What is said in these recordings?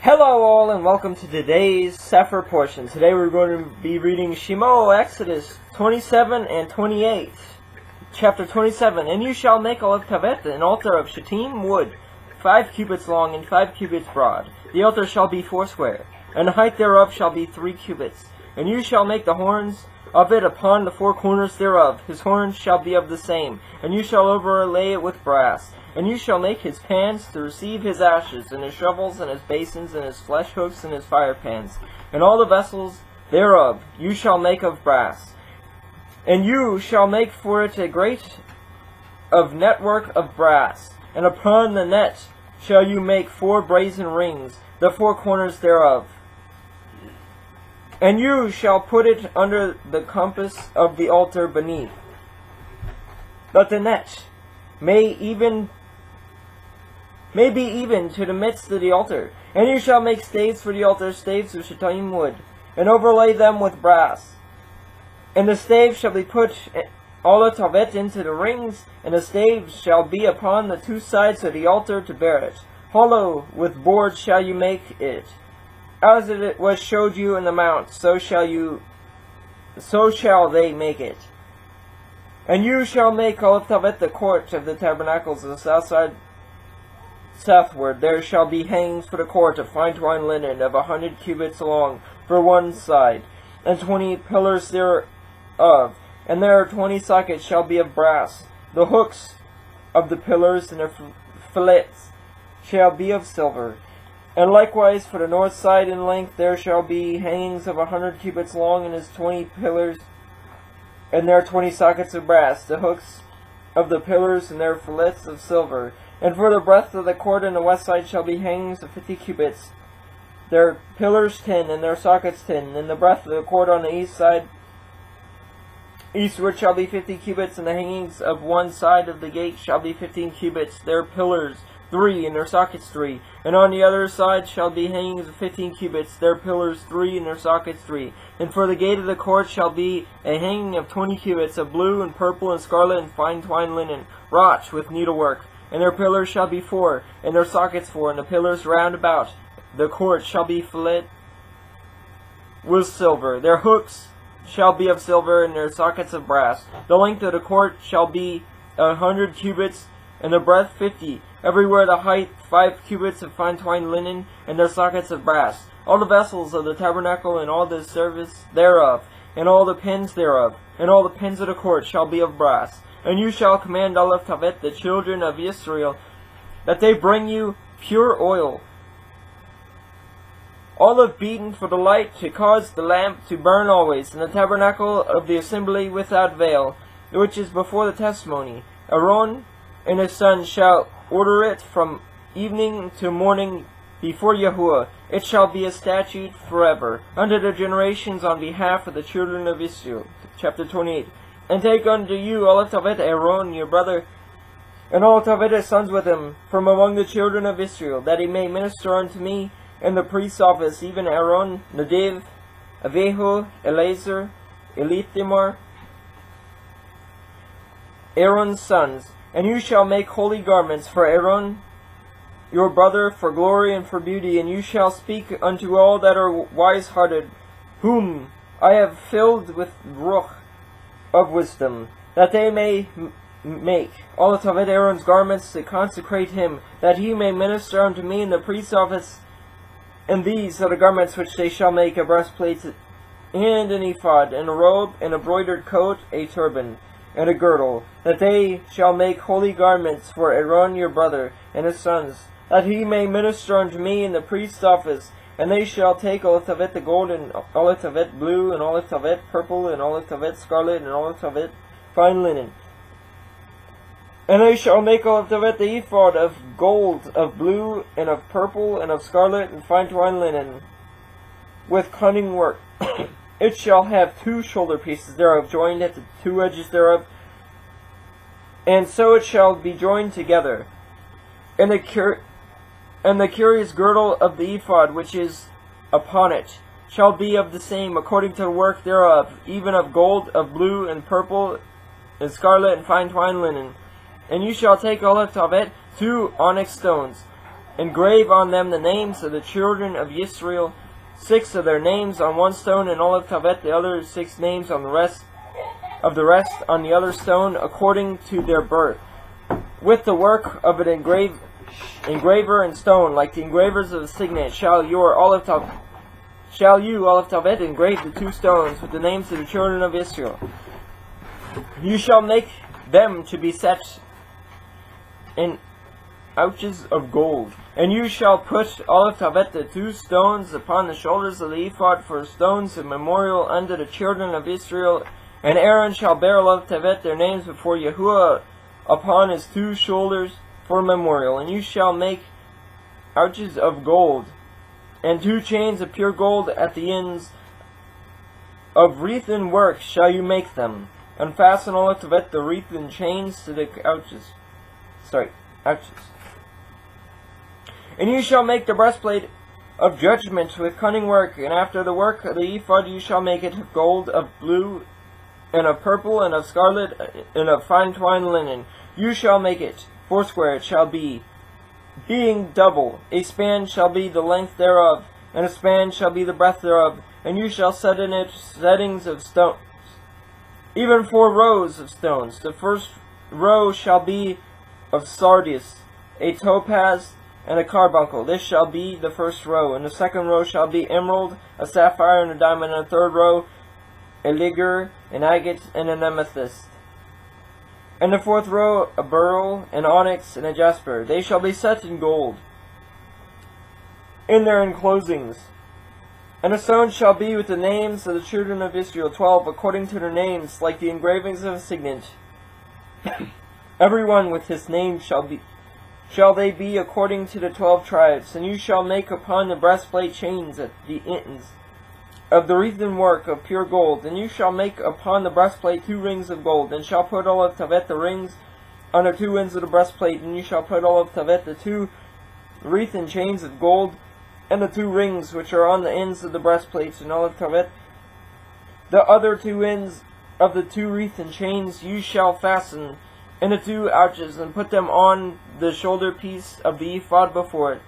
Hello all and welcome to today's Sefer portion. Today we're going to be reading Shemot, Exodus 27 and 28. Chapter 27. And you shall make of Tavet an altar of shittim wood, 5 cubits long and 5 cubits broad. The altar shall be 4 square, and the height thereof shall be 3 cubits. And you shall make the horns of it upon the 4 corners thereof. His horns shall be of the same, and you shall overlay it with brass. And you shall make his pans to receive his ashes, and his shovels, and his basins, and his flesh hooks, and his fire pans. And all the vessels thereof you shall make of brass. And you shall make for it a grate of network of brass. And upon the net shall you make 4 brazen rings, the 4 corners thereof. And you shall put it under the compass of the altar beneath, that the net may be even to the midst of the altar. And you shall make staves for the altar, staves of shittim wood, and overlay them with brass. And the staves shall be put all of it into the rings, and the staves shall be upon the 2 sides of the altar to bear it. Hollow with boards shall you make it, as it was showed you in the mount, so shall they make it. And you shall make all of it the court of the tabernacles of the south side southward. There shall be hangings for the court of fine twined linen of 100 cubits long for one side, and 20 pillars thereof, and their 20 sockets shall be of brass. The hooks of the pillars and their fillets shall be of silver. And likewise for the north side in length there shall be hangings of 100 cubits long, and his 20 pillars, and their 20 sockets of brass. The hooks of the pillars and their fillets of silver. And for the breadth of the court in the west side shall be hangings of 50 cubits, their pillars 10, and their sockets 10. And the breadth of the court on the east side, eastward, shall be 50 cubits, and the hangings of one side of the gate shall be 15 cubits, their pillars 3, and their sockets 3. And on the other side shall be hangings of 15 cubits, their pillars 3, and their sockets 3. And for the gate of the court shall be a hanging of 20 cubits of blue and purple and scarlet and fine twined linen, wrought with needlework. And their pillars shall be 4, and their sockets 4, and the pillars round about the court shall be fillet with silver. Their hooks shall be of silver, and their sockets of brass. The length of the court shall be 100 cubits, and the breadth 50. Everywhere the height 5 cubits of fine twined linen, and their sockets of brass. All the vessels of the tabernacle, and all the service thereof, and all the pins thereof, and all the pins of the court shall be of brass. And you shall command all of Tavet, the children of Israel, that they bring you pure oil, olive beaten for the light, to cause the lamp to burn always, in the tabernacle of the assembly without veil, which is before the testimony. Aaron and his sons shall order it from evening to morning before Yahuwah. It shall be a statute forever, unto the generations on behalf of the children of Israel. Chapter 28. And take unto you all of Tavet, Aaron your brother, and all of Tavet his sons with him, from among the children of Israel, that he may minister unto me in the priest's office, even Aaron, Nadav, Avihu, Eleazar, Elithamar, Aaron's sons. And you shall make holy garments for Aaron your brother, for glory and for beauty. And you shall speak unto all that are wise-hearted, whom I have filled with ruach of wisdom, that they may make all of Tavet Aaron's garments to consecrate him, that he may minister unto me in the priest's office. And these are the garments which they shall make: a breastplate, and an ephod, and a robe, and a broidered coat, a turban, and a girdle, that they shall make holy garments for Aaron your brother and his sons, that he may minister unto me in the priest's office. And they shall take all of Tavet the gold, and all of Tavet blue, and all of Tavet purple, and all of Tavet scarlet, and all of Tavet fine linen. And they shall make all of Tavet the ephod of gold, of blue, and of purple, and of scarlet, and fine twined linen, with cunning work. It shall have 2 shoulder pieces thereof, joined at the 2 edges thereof, and so it shall be joined together. And the curious girdle of the ephod which is upon it shall be of the same, according to the work thereof, even of gold, of blue, and purple, and scarlet, and fine twined linen. And you shall take all of Tavet 2 onyx stones, engrave on them the names of the children of Israel, 6 of their names on one stone, and Olav Tavet the other 6 names on the rest on the other stone, according to their birth, with the work of an engraver in stone, like the engravers of the signet. Shall you, Olav Tavet, engrave the 2 stones with the names of the children of Israel. You shall make them to be set in ouches of gold. And you shall put Olav Tavet the 2 stones upon the shoulders of the ephod for stones of memorial unto the children of Israel. And Aaron shall bear Olav Tavet their names before Yahuwah upon his 2 shoulders for memorial. And you shall make ouches of gold, and 2 chains of pure gold at the ends of wreathen work shall you make them. And fasten Olav Tavet the wreathen chains to the ouches. And you shall make the breastplate of judgment with cunning work, and after the work of the ephod you shall make it of gold, of blue, and of purple, and of scarlet, and of fine twined linen. You shall make it 4 it shall be, being double. A span shall be the length thereof, and a span shall be the breadth thereof. And you shall set in it settings of stones, even 4 rows of stones. The first row shall be of sardius, a topaz, and a carbuncle. This shall be the first row. And the second row shall be emerald, a sapphire, and a diamond. And the third row, a ligure, an agate, and an amethyst. And the fourth row, a beryl, an onyx, and a jasper. They shall be set in gold in their enclosings. And the stones shall be with the names of the children of Israel, 12, according to their names, like the engravings of a signet. Every one with his name shall they be according to the 12 tribes. And you shall make upon the breastplate chains at the ends of the wreathen work of pure gold. And you shall make upon the breastplate 2 rings of gold, and shall put Olav Tavet the rings on the 2 ends of the breastplate. And you shall put Olav Tavet the 2 wreathen chains of gold, and the 2 rings which are on the ends of the breastplates. And Olav Tavet the other 2 ends of the 2 wreathen chains you shall fasten in the 2 ouches, and put them on the shoulder piece of the ephod before it.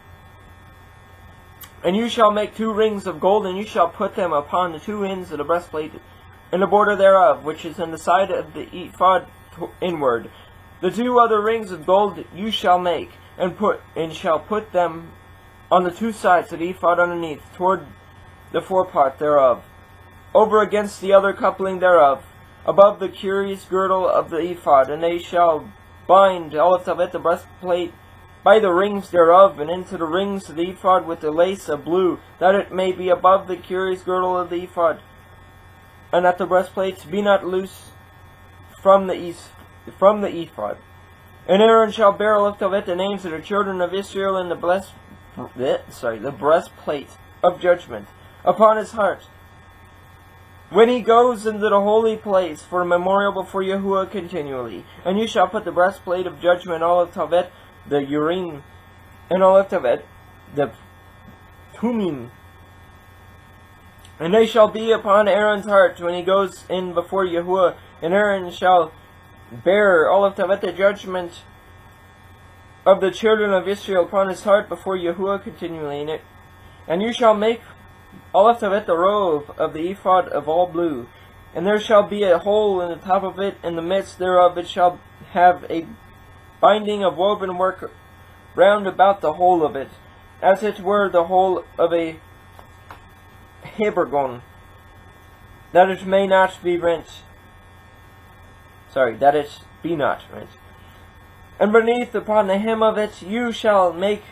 And you shall make 2 rings of gold, and you shall put them upon the 2 ends of the breastplate, in the border thereof, which is in the side of the ephod inward. The 2 other rings of gold you shall make, and shall put them on the 2 sides of the ephod underneath, toward the forepart thereof, over against the other coupling thereof, above the curious girdle of the ephod. And they shall bind Olav Tavet the breastplate by the rings thereof, and into the rings of the ephod with the lace of blue, that it may be above the curious girdle of the ephod, and that the breastplates be not loose from the ephod. And Aaron shall bear Olav Tavet the names of the children of Israel in the breastplate of judgment upon his heart, when he goes into the holy place for a memorial before Yahuwah continually. And you shall put the breastplate of judgment, Olav Tavet the Urim, and Olav Tavet the Tumim. And they shall be upon Aaron's heart when he goes in before Yahuwah. And Aaron shall bear Olav Tavet the judgment of the children of Israel upon his heart before Yahuwah continually. And you shall make Olav Tavet the robe of the ephod of all blue, and there shall be a hole in the top of it, in the midst thereof it shall have a binding of woven work round about the whole of it, as it were the whole of a habergon, that it may not be rent. That it be not rent. And beneath upon the hem of it you shall make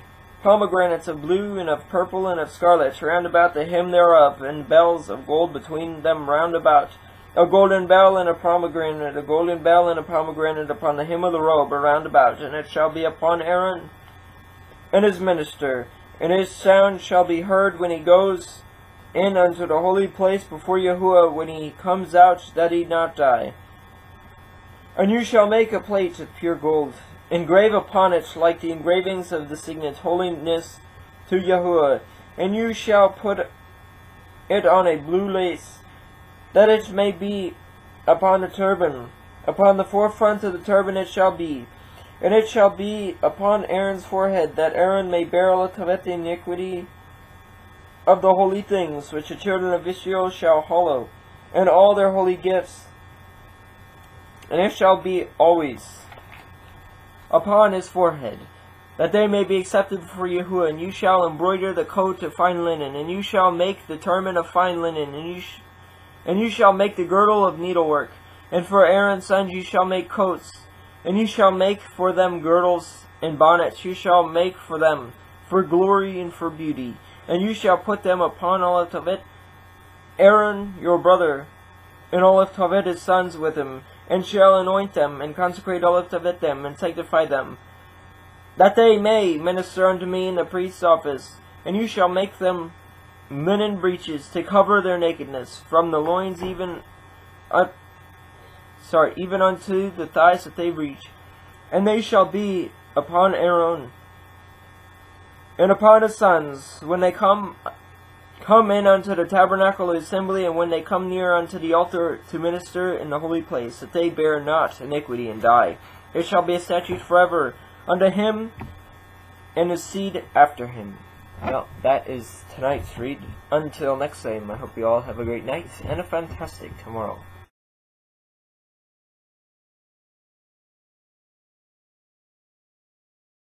pomegranates of blue, and of purple, and of scarlet, round about the hem thereof, and bells of gold between them round about. A golden bell and a pomegranate, a golden bell and a pomegranate upon the hem of the robe around about. And it shall be upon Aaron and his minister, and his sound shall be heard when he goes in unto the holy place before Yahuwah, when he comes out, that he not die. And you shall make a plate of pure gold, engrave upon it like the engravings of the signet, holiness to Yahuwah. And you shall put it on a blue lace, that it may be upon the turban. Upon the forefront of the turban it shall be. And it shall be upon Aaron's forehead, that Aaron may bear all the iniquity of the holy things which the children of Israel shall hallow, and all their holy gifts. And it shall be always upon his forehead, that they may be accepted for Yahuwah. And you shall embroider the coat of fine linen, and you shall make the turban of fine linen, and you shall make the girdle of needlework. And for Aaron's sons you shall make coats, and you shall make for them girdles and bonnets. You shall make for them for glory and for beauty. And you shall put them upon all of Tevet, Aaron your brother, and all of Tevet his sons with him, and shall anoint them, and consecrate all of Tevet them, and sanctify them, that they may minister unto me in the priest's office. And you shall make them linen breeches to cover their nakedness, from the loins even unto the thighs that they reach. And they shall be upon Aaron and upon his sons when they come in unto the tabernacle of assembly, and when they come near unto the altar to minister in the holy place, that they bear not iniquity and die. It shall be a statute forever unto him and his seed after him. Well, that is tonight's read. Until next time, I hope you all have a great night and a fantastic tomorrow.